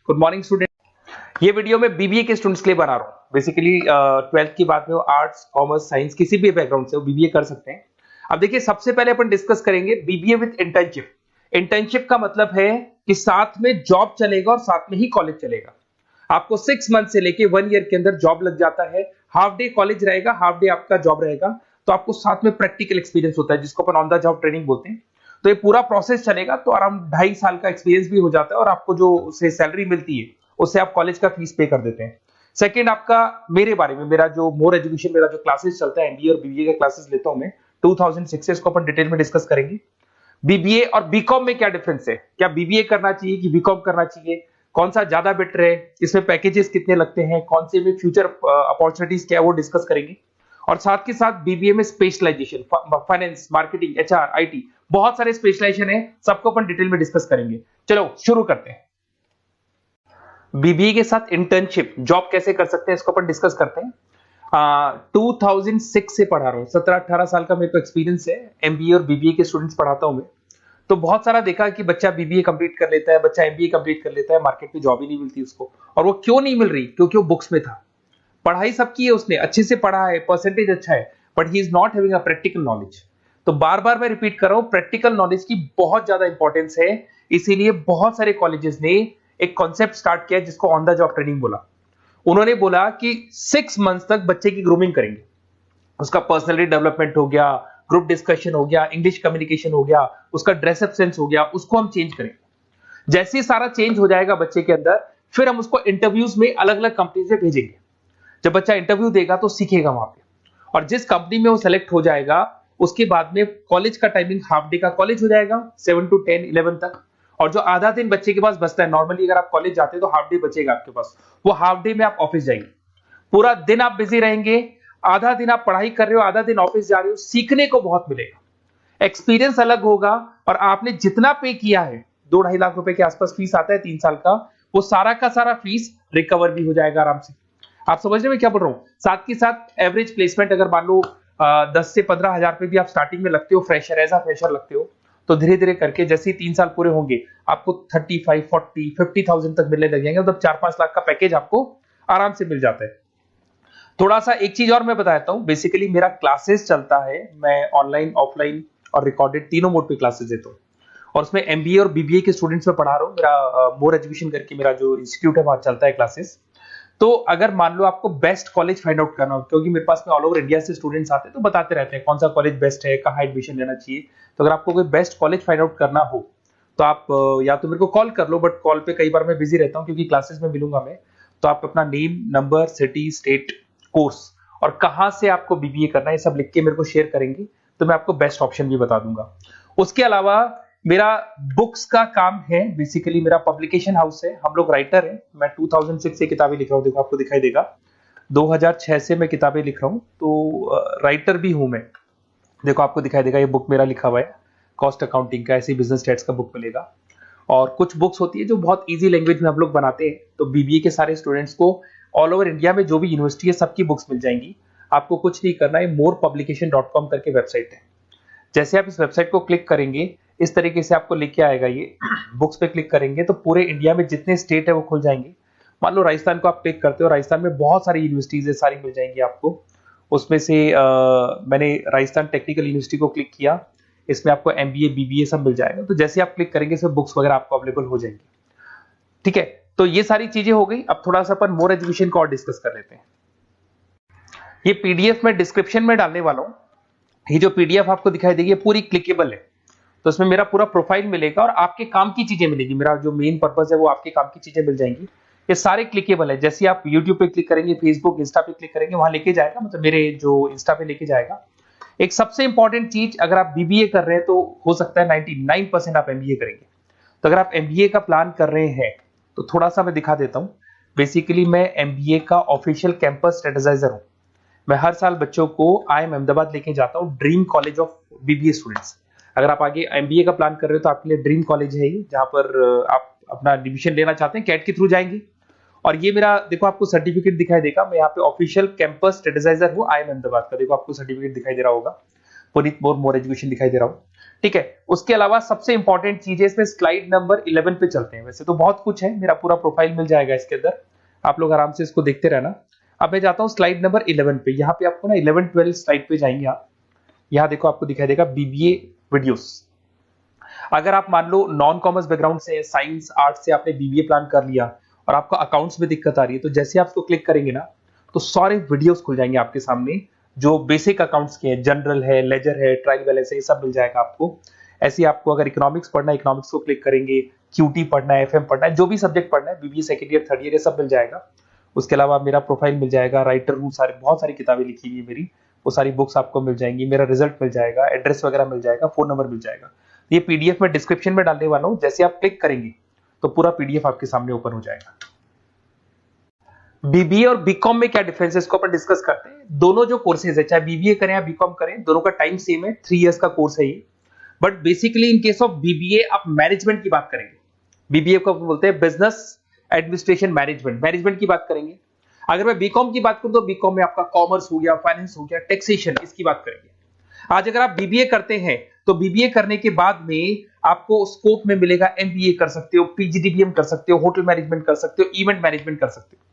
Good morning student. ये video मैं BBA के स्टूडेंट्स के लिए बना रहा हूँ। बेसिकली 12th की बात में वो आर्ट्स, कॉमर्स, साइंस किसी भी बैकग्राउंड से वो बीबीए कर सकते हैं। अब देखिए, सबसे पहले अपन डिस्कस करेंगे बीबीए विद इंटर्नशिप। इंटर्नशिप का मतलब है कि साथ में जॉब चलेगा और साथ में ही कॉलेज चलेगा। आपको 6 मंथ से लेके 1 ईयर के अंदर जॉब लग जाता है। हाफ डे कॉलेज रहेगा, हाफ डे आपका जॉब रहेगा, तो आपको साथ में प्रैक्टिकल एक्सपीरियंस होता है जिसको अपन ऑन द जॉब ट्रेनिंग बोलते हैं। तो ये पूरा प्रोसेस चलेगा तो अराउंड 2.5 साल का एक्सपीरियंस भी हो जाता है और आपको जो उससे सैलरी मिलती है उससे आप कॉलेज का फीस पे कर देते हैं। सेकंड, आपका मेरे बारे में, मेरा जो मोर एजुकेशन, मेरा जो क्लासेस चलता है एमबीए और बीबीए का क्लासेस लेता हूं मैं 2006 से, इसको अपन डिटेल में डिस्कस करेंगे। बीबीए और बीकॉम में क्या डिफरेंस है, क्या बीबीए करना चाहिए कि बीकॉम करना चाहिए, कौन सा ज्यादा बेटर है, इसमें पैकेजेस कितने लगते हैं, कौन से में फ्यूचर अपॉर्चुनिटीज क्या है वो डिस्कस करेंगे। और साथ के साथ बीबीए में specialisation, finance, marketing, HR, IT, बहुत सारे स्पेशलाइजेशन है, सबको अपन डिटेल में डिस्कस करेंगे। चलो शुरू करते हैं। बीबीए के साथ इंटर्नशिप, जॉब कैसे कर सकते हैं, इसको अपन डिस्कस करते हैं। 2006 से पढ़ा रहा हूँ, 17-18 साल का मेरे को एक्सपीरियंस है। एमबीए और बीबीए के स्टूडेंट्स पढ़ाता हूँ मैं। तो बहुत सारा देखा कि बच्चा बीबीए कंप्लीट कर लेता है, बच्चा एमबीए कंप्लीट कर लेता है, मार्केट में जॉब ही नहीं मिलती उसको। और वो क्यों नहीं मिल रही? क्योंकि वो बुक्स में था, पढ़ाई सबकी है, उसने अच्छे से पढ़ा है, परसेंटेज अच्छा है, but he is not having a practical knowledge. तो बार बार मैं रिपीट कर रहा हूं, प्रैक्टिकल नॉलेज की बहुत ज्यादा इंपॉर्टेंस है। इसीलिए बहुत सारे कॉलेजेस ने एक कॉन्सेप्ट स्टार्ट किया जिसको ऑन द जॉब ट्रेनिंग बोला। उन्होंने बोला कि 6 मंथ्स तक बच्चे की ग्रूमिंग करेंगे, उसका पर्सनैलिटी डेवलपमेंट हो गया, ग्रुप डिस्कशन हो गया, इंग्लिश कम्युनिकेशन हो गया, उसका ड्रेसअप सेंस हो गया, उसको हम चेंज करेंगे। जैसे ही सारा चेंज हो जाएगा बच्चे के अंदर, फिर हम उसको इंटरव्यूज में अलग अलग कंपनीज में भेजेंगे। जब बच्चा इंटरव्यू देगा तो सीखेगा वहां पे, और जिस कंपनी में वो सेलेक्ट हो जाएगा उसके बाद में कॉलेज का टाइमिंग हाफ डे का कॉलेज हो जाएगा 7 to 10, 11 तक। और जो आधा दिन बच्चे के पास बचता है, नॉर्मली अगर आप कॉलेज जाते हैं तो हाफ डे बचेगा आपके पास, वो हाफ डे में आप ऑफिस जाएंगे। पूरा दिन आप बिजी रहेंगे, आधा दिन आप पढ़ाई कर रहे हो, आधा दिन ऑफिस जा रहे हो, सीखने को बहुत मिलेगा, एक्सपीरियंस अलग होगा। और आपने जितना पे किया है, 2-2.5 लाख रुपए के आसपास फीस आता है 3 साल का, वो सारा का सारा फीस रिकवर भी हो जाएगा आराम से। आप समझ रहे हैं मैं क्या बोल रहा हूं? साथ के साथ एवरेज प्लेसमेंट अगर मान लो 10 से 15 हजार रुपए भी आप स्टार्टिंग में लगते हो, फ्रेशर, एज अ फ्रेशर लगते हो, तो धीरे धीरे करके जैसे ही 3 साल पूरे होंगे आपको 35, 40, 50,000 तक मिलने लग जाएंगे। मतलब 4-5 लाख का पैकेज आपको आराम से मिल जाता है। थोड़ा सा एक चीज और मैं बताता हूँ, बेसिकली मेरा क्लासेस चलता है, मैं ऑनलाइन, ऑफलाइन और रिकॉर्डेड तीनों मोड पे क्लासेस देता हूँ। और उसमें एमबीए और बीबीए के स्टूडेंट्स में पढ़ा रहा हूँ। मेरा मोर एजुकेशन करके मेरा जो इंस्टीट्यूट है वहां चलता है क्लासेस। तो अगर मान लो आपको बेस्ट कॉलेज फाइंड आउट करना हो, क्योंकि मेरे पास में ऑल ओवर इंडिया से स्टूडेंट्स आते हैं तो बताते रहते हैं कौन सा कॉलेज बेस्ट है, कहाँ एडमिशन लेना चाहिए। तो अगर आपको कोई बेस्ट कॉलेज फाइंड आउट करना हो तो आप या तो मेरे को कॉल कर लो, बट कॉल पे कई बार मैं बिजी रहता हूँ क्योंकि क्लासेस में मिलूंगा मैं। तो आप अपना name, number, city, state, course और कहाँ से आपको बीबीए करना है, ये सब लिख के मेरे को शेयर करेंगे तो मैं आपको बेस्ट ऑप्शन भी बता दूंगा। उसके अलावा मेरा बुक्स का काम है, बेसिकली मेरा पब्लिकेशन हाउस है, हम लोग राइटर हैं। मैं 2006 से किताबें लिख रहा हूँ, देखो आपको दिखाई देगा, 2006 से मैं किताबें लिख रहा हूँ, तो राइटर भी हूं मैं। देखो आपको दिखाई देगा, ये बुक मेरा लिखा हुआ है, कॉस्ट अकाउंटिंग का, ऐसे बिजनेस स्टैट्स का बुक मिलेगा। और कुछ बुक्स होती है जो बहुत ईजी लैंग्वेज में हम लोग बनाते हैं, तो बीबीए के सारे स्टूडेंट्स को ऑल ओवर इंडिया में जो भी यूनिवर्सिटी है सबकी बुक्स मिल जाएंगी। आपको कुछ नहीं करना है, morepublication.com करके वेबसाइट है। जैसे आप इस वेबसाइट को क्लिक करेंगे, इस तरीके से आपको लेके आएगा, ये बुक्स पे क्लिक करेंगे तो पूरे इंडिया में जितने स्टेट है वो खुल जाएंगे। मान लो राजस्थान को आप क्लिक करते हो, राजस्थान में बहुत सारी यूनिवर्सिटीज है, सारी मिल जाएंगी आपको। उसमें से मैंने राजस्थान टेक्निकल यूनिवर्सिटी को क्लिक किया, इसमें आपको एमबीए, बीबीए सब मिल जाएगा। तो जैसे आप क्लिक करेंगे इसमें बुक्स वगैरह आपको अवेलेबल हो जाएंगी। ठीक है, तो ये सारी चीजें हो गई। अब थोड़ा सा अपन मोर एजुकेशन को और डिस्कस कर लेते हैं। ये पीडीएफ में डिस्क्रिप्शन में डालने वाला हूँ। ये जो पीडीएफ आपको दिखाई देगी पूरी क्लिकेबल है, तो इसमें मेरा पूरा प्रोफाइल मिलेगा और आपके काम की चीजें मिलेगी। मेरा जो मेन पर्पस है वो आपके काम की चीजें मिल जाएंगी। ये सारे क्लिकेबल है, जैसे आप YouTube पे क्लिक करेंगे, फेसबुक, इंस्टा पे क्लिक करेंगे, वहां लेके जाएगा, मतलब मेरे जो इंस्टा पे लेके जाएगा। एक सबसे इंपॉर्टेंट चीज, अगर आप बीबीए कर रहे हैं तो हो सकता है 99% आप एमबीए करेंगे। तो अगर आप एमबीए का प्लान कर रहे हैं तो थोड़ा सा मैं दिखा देता हूँ। बेसिकली मैं एमबीए का ऑफिशियल कैंपस स्ट्रेटेजाइजर हूँ। मैं हर साल बच्चों को IIM अहमदाबाद लेके जाता हूँ, dream college of BBA students. अगर आप आगे एमबीए का प्लान कर रहे हो तो आपके लिए ड्रीम कॉलेज है ये, जहां पर आप अपना एडमिशन लेना चाहते हैं, कैट के थ्रू जाएंगे। और ये मेरा, देखो आपको सर्टिफिकेट दिखाई देगा, मैं यहाँ पे ऑफिशियल कैंपस स्ट्रेटेजाइजर हूँ IIM अहमदाबाद का, देखो आपको सर्टिफिकेट दिखाई दे रहा होगा। पुनीत मोर एजुकेशन दिखाई दे रहा हूँ, ठीक है। उसके अलावा सबसे इंपॉर्टेंट चीज है इसमें, स्लाइड नंबर 11 पे चलते हैं। वैसे तो बहुत कुछ है, मेरा पूरा प्रोफाइल मिल जाएगा इसके अंदर, आप लोग आराम से इसको देखते रहना। अब मैं जाता हूँ स्लाइड नंबर 11 पे। यहाँ पे आपको ना 11-12 स्लाइड पे जाएंगे आप। यहाँ देखो आपको दिखाई देगा बीबीए वीडियोस। अगर आप मान लो नॉन कॉमर्स बैकग्राउंड से, साइंस आर्ट्स से आपने बीबीए प्लान कर लिया और आपको अकाउंट्स में दिक्कत आ रही है, तो जैसे आप इसको क्लिक करेंगे ना तो सारे वीडियोस खुल जाएंगे आपके सामने, जो बेसिक अकाउंट्स के हैं, जनरल है, लेजर है, ट्रायल बैलेंस है, ये सब मिल जाएगा आपको। ऐसे आपको अगर इकोनॉमिक्स पढ़ना है, इकोनॉमिक्स को क्लिक करेंगे, क्यूटी पढ़ना है, एफएम पढ़ना है, जो भी सब्जेक्ट पढ़ना है, BBA second year, third year, ये सब मिल जाएगा। उसके अलावा मेरा प्रोफाइल मिल जाएगा, राइटर हूँ, सारे बहुत सारी किताबें लिखी हुई है मेरी, वो सारी बुक्स आपको मिल जाएंगी, मेरा रिजल्ट मिल जाएगा, एड्रेस वगैरह मिल जाएगा, फोन नंबर मिल जाएगा। ये पीडीएफ में डिस्क्रिप्शन में डालने वाला हूँ, जैसे आप क्लिक करेंगे तो पूरा पीडीएफ आपके सामने ओपन हो जाएगा। बीबीए और बीकॉम में क्या डिफरेंस है, इसको अपन डिस्कस करते हैं। दोनों जो कोर्सेज है, चाहे बीबीए करें या बीकॉम करें, दोनों का टाइम सेम है, 3 इयर्स का कोर्स है ये। But basically in case of BBA आप मैनेजमेंट की बात करेंगे। बीबीए को बोलते हैं बिजनेस एडमिनिस्ट्रेशन मैनेजमेंट, मैनेजमेंट की बात करेंगे। अगर मैं बीकॉम की बात करूं तो बीकॉम में आपका कॉमर्स हो गया, फाइनेंस हो गया, टैक्सेशन, इसकी बात करेंगे। आज अगर आप बीबीए करते हैं तो बीबीए करने के बाद में आपको स्कोप में मिलेगा, एमबीए कर सकते हो, पीजीडीबीएम कर सकते हो, होटल मैनेजमेंट कर सकते हो, इवेंट मैनेजमेंट कर सकते हो।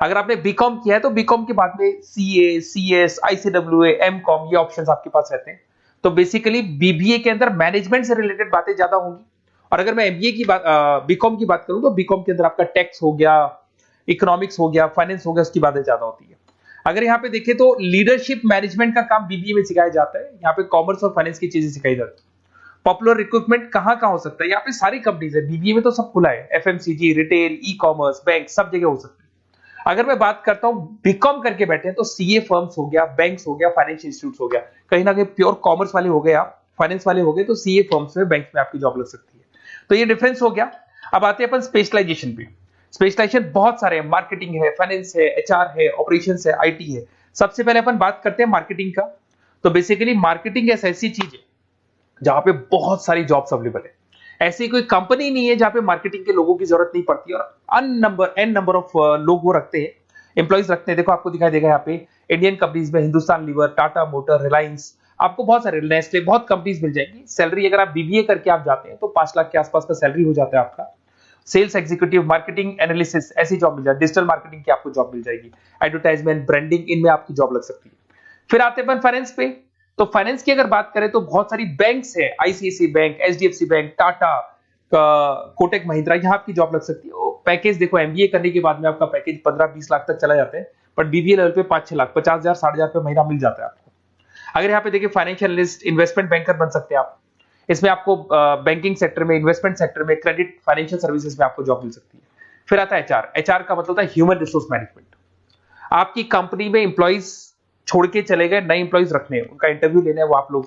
अगर आपने बीकॉम किया है तो बीकॉम के बाद में सीए, सीएस, आईसीडब्ल्यूए, एमकॉम, ये ऑप्शंस आपके पास रहते हैं। तो बेसिकली बीबीए के अंदर मैनेजमेंट से रिलेटेड बातें ज्यादा होंगी। और अगर मैं एमबीए की बात, बीकॉम की बात करूं तो बीकॉम के अंदर आपका टैक्स हो गया, इकोनॉमिक्स हो गया, फाइनेंस हो गया, उसकी बातें ज्यादा होती है। अगर यहाँ पे देखें तो लीडरशिप मैनेजमेंट का काम बीबीए में सिखाया जाता है। यहाँ पे कॉमर्स और फाइनेंस की चीजें सिखाई जाती है। पॉपुलर रिक्रूटमेंट कहाँ कहाँ हो सकता है, यहाँ पे सारी कंपनीज है, बीबीए में तो सब खुला है, FMCG, retail, e commerce, bank, सब जगह हो सकती है। अगर मैं बात करता हूं बीकॉम करके बैठे हैं तो सीए फर्म्स हो गया, बैंक्स हो गया, फाइनेंशियल इंस्टीट्यूट्स हो गया, कहीं ना कहीं प्योर कॉमर्स वाले हो गए आप, फाइनेंस वाले हो गए तो सीए फर्म्स में, बैंक्स में आपकी जॉब लग सकती है। तो ये डिफरेंस हो गया। अब आते हैं अपन स्पेशलाइजेशन पे। स्पेशलाइजेशन बहुत सारे हैं, मार्केटिंग है, फाइनेंस है, एचआर है, ऑपरेशंस है, आईटी है। सबसे पहले अपन बात करते हैं मार्केटिंग का। तो बेसिकली मार्केटिंग ऐसी चीज है जहां पे बहुत सारी जॉब्स अवेलेबल है। ऐसी कोई कंपनी नहीं है जहां पे मार्केटिंग के लोगों की जरूरत नहीं पड़ती, और एन नंबर ऑफ लोग वो रखते हैं, एम्प्लॉइज रखते हैं। देखो आपको दिखाई देगा यहाँ पे इंडियन कंपनीज में हिंदुस्तान लीवर, टाटा मोटर, रिलायंस, आपको बहुत सारे, नेस्ले, बहुत कंपनीज मिल जाएंगी। सैलरी अगर आप बीबीए करके आप जाते हैं तो 5 लाख के आसपास का सैलरी हो जाता है आपका। सेल्स एग्जीक्यूटिव, मार्केटिंग एनालिसिस, ऐसी जॉब मिल जाए, डिजिटल मार्केटिंग की आपको जॉब मिल जाएगी, एडवर्टाइजमेंट, ब्रांडिंग, इनमें आपकी जॉब लग सकती है। फिर आते हैं फाइनेंस पे। तो फाइनेंस की अगर बात करें तो बहुत सारी बैंक्स है, ICICI bank, HDFC bank, Tata, Kotak Mahindra, यहाँ आपकी जॉब लग सकती है। पैकेज देखो, एमबीए करने के बाद में आपका पैकेज 15-20 लाख तक चला जाता है, बट बीबीए लेवल पे 5-6 लाख, 50,000, 60,000 रुपए महीना मिल जाता है आपको। अगर यहाँ पे देखिए फाइनेंशियल एनालिस्ट, इन्वेस्टमेंट बैंकर बन सकते हैं आप। इसमें आपको बैंकिंग सेक्टर में, इन्वेस्टमेंट सेक्टर में, क्रेडिट, फाइनेंशियल सर्विसेज में आपको जॉब मिल सकती है। फिर आता है एचआर। एचआर का मतलब होता है ह्यूमन रिसोर्स मैनेजमेंट। आपकी कंपनी में इंप्लॉइज छोड़ के चले गए, नए इंप्लॉइज रखने हैं, उनका इंटरव्यू लेना है, वो आप लोग,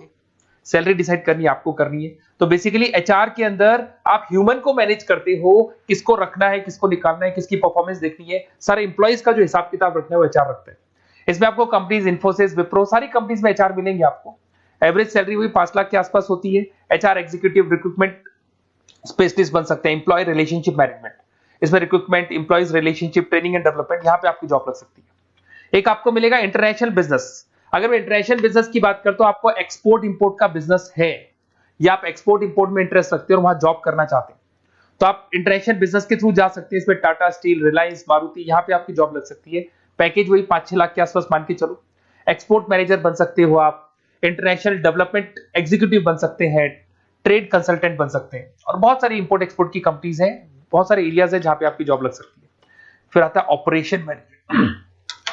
सैलरी डिसाइड करनी है आपको, करनी है। तो बेसिकली एचआर के अंदर आप ह्यूमन को मैनेज करते हो, किसको रखना है, किसको निकालना है, किसकी परफॉर्मेंस देखनी है, सारे इंप्लॉइज का जो हिसाब किताब रखना है वो एचआर रखते हैं। इसमें आपको कंपनीज, इन्फोसिस, विप्रो, सारी कंपनीज में एचआर मिलेंगे आपको। एवरेज सैलरी वही 5 लाख के आसपास होती है। एचआर एग्जीक्यूटिव, रिक्रूटमेंट स्पेशलिस्ट बन सकते हैं, एम्प्लॉय रिलेशनशिप मैनेजमेंट, इसमें recruitment, employees relationship, training and development, यहाँ पे आपकी जॉब लग सकती है। एक आपको मिलेगा इंटरनेशनल बिजनेस। अगर मैं इंटरनेशनल बिजनेस की बात करता हूं, आपको एक्सपोर्ट इंपोर्ट का बिजनेस है या आप एक्सपोर्ट इंपोर्ट में इंटरेस्ट रखते हो और वहां जॉब करना चाहते हैं, तो आप इंटरनेशनल बिजनेस के थ्रू जा सकते हैं। इसमें टाटा स्टील, रिलायंस, मारुति, यहाँ पे आपकी जॉब लग सकती है। पैकेज वही 5-6 लाख के आसपास मान के चलो। एक्सपोर्ट मैनेजर बन सकते हो आप, इंटरनेशनल डेवलपमेंट एग्जीक्यूटिव बन सकते हैं, ट्रेड कंसल्टेंट बन सकते हैं, और बहुत सारी इंपोर्ट एक्सपोर्ट की कंपनीज हैं, बहुत सारे एरियाज है जहां पे आपकी जॉब लग सकती है। फिर आता है ऑपरेशन मैनेजमेंट।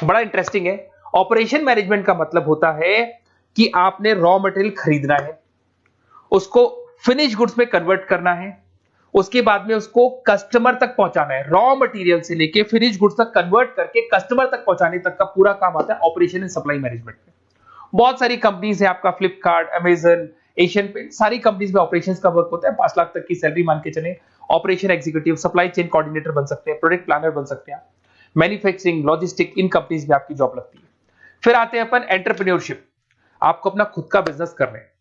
बड़ा इंटरेस्टिंग है। ऑपरेशन मैनेजमेंट का मतलब होता है कि आपने रॉ मटेरियल खरीदना है, उसको फिनिश गुड्स में कन्वर्ट करना है, उसके बाद में उसको कस्टमर तक पहुंचाना है। रॉ मटेरियल से लेके फिनिश गुड्स तक कन्वर्ट करके कस्टमर तक पहुंचाने तक का पूरा काम आता है ऑपरेशन एंड सप्लाई मैनेजमेंट में। बहुत सारी कंपनीज है, आपका फ्लिपकार्ट, अमेजन, एशियन पेंट, सारी कंपनीज में ऑपरेशंस का वर्क होता है। 5 लाख तक की सैलरी मान के चले। Operation executive, supply chain coordinator बन सकते हैं, प्रोडक्ट प्लानर बन सकते हैं, मैन्युफैक्चरिंग, लॉजिस्टिक, इन कंपनीज में आपकी जॉब लगती है। फिर आते हैं अपन एंटरप्रेन्योरशिप। आपको अपना खुद का बिजनेस करना है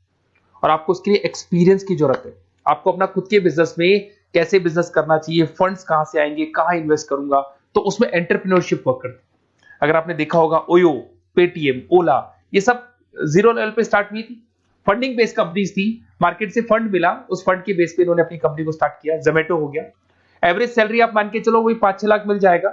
और आपको उसके लिए एक्सपीरियंस की जरूरत है। आपको अपना खुद के बिजनेस में कैसे बिजनेस करना चाहिए, फंड्स कहां से आएंगे, कहां इन्वेस्ट करूंगा, तो उसमें एंटरप्रेन्योरशिप वर्क करती है। अगर आपने देखा होगा ओयो, पेटीएम, ओला, ये सब जीरो लेवल पे स्टार्ट हुई थी। फंडिंग बेस्ड कंपनीज थी, मार्केट से फंड मिला, उस फंड के बेस पे इन्होंने अपनी कंपनी को स्टार्ट किया। जोमेटो हो गया, एवरेज सैलरी आप मान के चलो वही 5-6 लाख मिल जाएगा।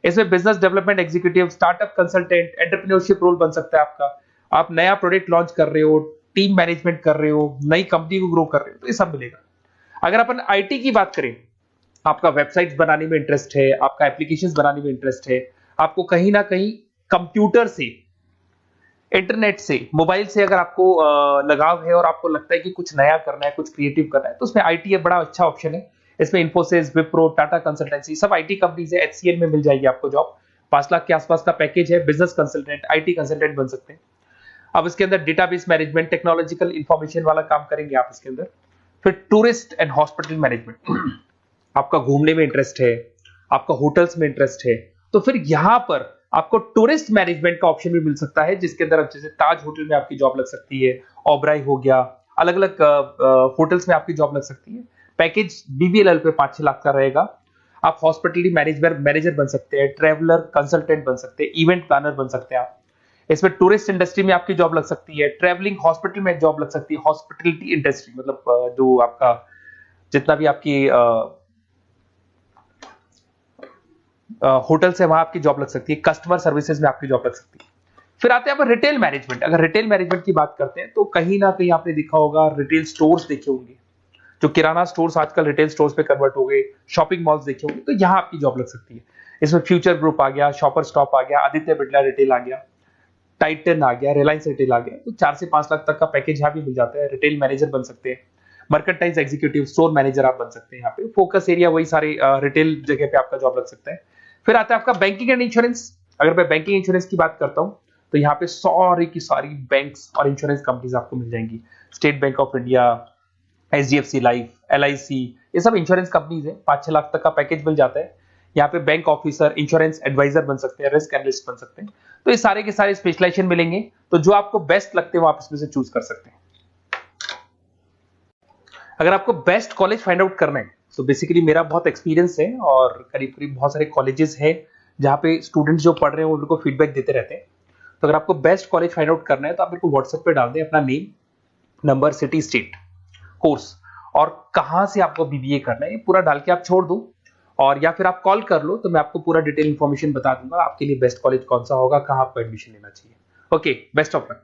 इसमें business development executive, startup consultant, entrepreneurship role बन सकता है आपका। आप नया प्रोडक्ट लॉन्च कर रहे हो, टीम मैनेजमेंट कर रहे हो, नई कंपनी को ग्रो कर रहे हो, तो ये सब मिलेगा। अगर अपन आईटी की बात करें, आपका वेबसाइट्स बनाने में इंटरेस्ट है, आपका एप्लीकेशंस बनाने में इंटरेस्ट है, आपको कहीं ना कहीं कंप्यूटर से, इंटरनेट से, मोबाइल से अगर आपको लगाव है और आपको लगता है कि कुछ नया करना है, कुछ क्रिएटिव करना है, तो उसमें आईटी एक बड़ा अच्छा ऑप्शन है। इसमें इन्फोसिस, विप्रो, टाटा कंसल्टेंसी, सब आईटी कंपनीज है। एचसीएल में मिल जाएगी आपको जॉब, 5 लाख के आसपास का पैकेज है। बिजनेस कंसल्टेंट, आईटी कंसल्टेंट बन सकते हैं। अब इसके अंदर डेटाबेस मैनेजमेंट, टेक्नोलॉजिकल इंफॉर्मेशन वाला काम करेंगे आप इसके अंदर। फिर टूरिस्ट एंड हॉस्पिटल मैनेजमेंट, आपका घूमने में इंटरेस्ट है, आपका होटल्स में इंटरेस्ट है, तो फिर यहां पर आपको टूरिस्ट मैनेजमेंट का ऑप्शन भी मिल सकता है, जिसके अंदर जैसे ताज होटल में आपकी जॉब लग सकती है, ओबराय हो गया, अलग अलग होटल्स में आपकी जॉब लग सकती है। पैकेज बीबीएलएल पे 5-6 लाख का रहेगा। आप हॉस्पिटलिटी मैनेजर बन सकते हैं, ट्रैवलर कंसल्टेंट बन सकते हैं, इवेंट प्लानर बन सकते हैं आप। इसमें टूरिस्ट इंडस्ट्री में आपकी जॉब लग सकती है, ट्रैवलिंग हॉस्पिटल में जॉब लग सकती है, हॉस्पिटलिटी इंडस्ट्री मतलब जो आपका जितना भी आपकी होटल से वहां आपकी जॉब लग सकती है, कस्टमर सर्विसेज में आपकी जॉब लग सकती है। फिर आते हैं आप रिटेल मैनेजमेंट। अगर रिटेल मैनेजमेंट की बात करते हैं तो कहीं ना कहीं आपने देखा होगा, रिटेल स्टोर्स देखे होंगे, जो किराना स्टोर्स आजकल रिटेल स्टोर्स पे कन्वर्ट हो गए, शॉपिंग मॉल्स देखे होंगे, तो यहां आपकी जॉब लग सकती है। इसमें फ्यूचर ग्रुप आ गया, शॉपर स्टॉप आ गया, आदित्य बिरला रिटेल आ गया, टाइटन आ गया, रिलायंस रिटेल आ गया, तो 4 से 5 लाख तक का पैकेज यहाँ भी मिल जाता है। रिटेल मैनेजर बन सकते हैं, मर्केंटाइज एग्जीक्यूटिव, स्टोर मैनेजर आप बन सकते हैं। यहाँ पे फोकस एरिया वही सारे रिटेल जगह पे आपका जॉब लग सकता है। फिर आता है आपका बैंकिंग एंड इंश्योरेंस। अगर मैं बैंकिंग इंश्योरेंस की बात करता हूं तो यहाँ पे सारी की सारी बैंक्स और इंश्योरेंस कंपनीज आपको मिल जाएंगी। State bank of India, HDFC life, LIC, ये सब इंश्योरेंस कंपनीज है। 5-6 लाख तक का पैकेज मिल जाता है। यहाँ पे बैंक ऑफिसर, इंश्योरेंस एडवाइजर बन सकते हैं, रिस्क एनालिस्ट बन सकते हैं। तो ये सारे के सारे स्पेशलाइजेशन मिलेंगे। तो जो आपको बेस्ट लगते हैं वो आप इसमें से चूज कर सकते हैं। अगर आपको बेस्ट कॉलेज फाइंड आउट करना है तो बेसिकली मेरा बहुत एक्सपीरियंस है और करीब करीब बहुत सारे कॉलेजेस हैं जहाँ पे स्टूडेंट्स जो पढ़ रहे हैं उनको फीडबैक देते रहते हैं। तो अगर आपको बेस्ट कॉलेज फाइंड आउट करना है तो आप मेरे को व्हाट्सएप पे डाल दें अपना name, number, city, state, course और कहाँ से आपको बीबीए करना है, ये पूरा डाल के आप छोड़ दो। और या फिर आप कॉल कर लो तो मैं आपको पूरा डिटेल इन्फॉर्मेशन बता दूंगा आपके लिए बेस्ट कॉलेज कौन सा होगा, कहाँ आपको एडमिशन लेना चाहिए। Okay, best of luck.